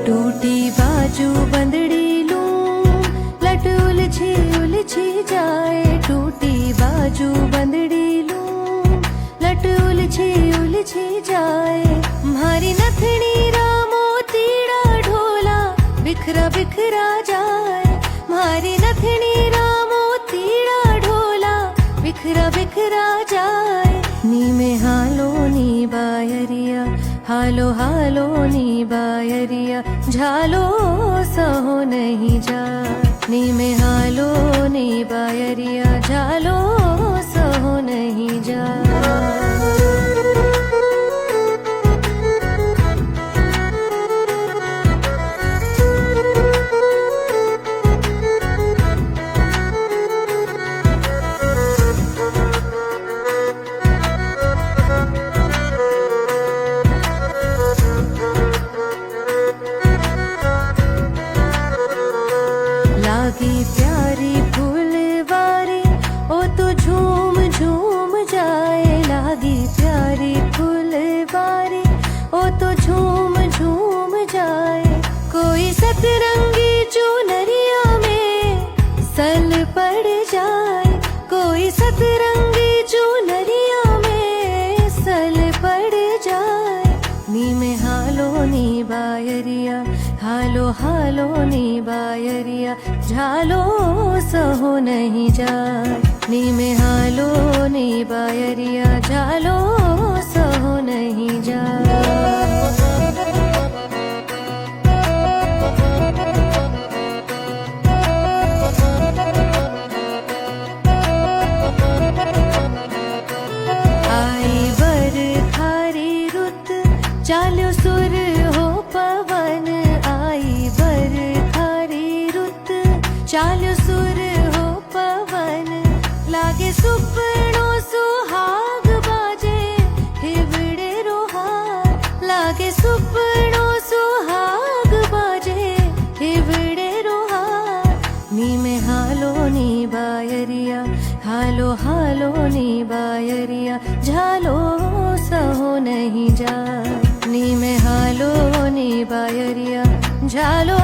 टूटी बाजू बंदड़ी लूं, लट उलझी जाए। टूटी बाजू बंदड़ी लूं, लट उलझी जाए। म्हारी नथनी रामो तीड़ा ढोला, बिखरा बिखरा जाए। म्हारी नथनी रामो तीड़ा ढोला, बिखरा बिखरा जाए। नी में हालो नी बायरिया, हालो हालो नी बायरिया, झालो सहो नहीं जा। नी में हालो नी बायरिया, झालो सहो नहीं जा। लागी प्यारी फूलवारी, ओ तो झूम झूम जाए। लागी प्यारी फूलवारी, ओ तो झूम झूम जाए। कोई सतरंगी चुनरिया में सल पड़ जाए। कोई सतरंगी चुनरिया में सल पड़ जाए। नी में हालो नी बायरिया, हालो हालो नी बायरिया, झालो सहो नहीं जाए। नी में हालो नी बायरिया, झालो सहो नहीं जाए। आई बरखारी रुत, चालो सुर हो पवन। आई बरखारी रुत, चालो सुर हो पवन। लागे सुपनो सुहाग बाजे, हिवड़े रोहार। लागे सुपनो सुहाग बाजे, हिवड़े रोहार। नी में हालो नी बायरिया, हालो हालो नी बायरिया, झालो सहो नहीं जा। नी में हालो नी बायरिया, झालो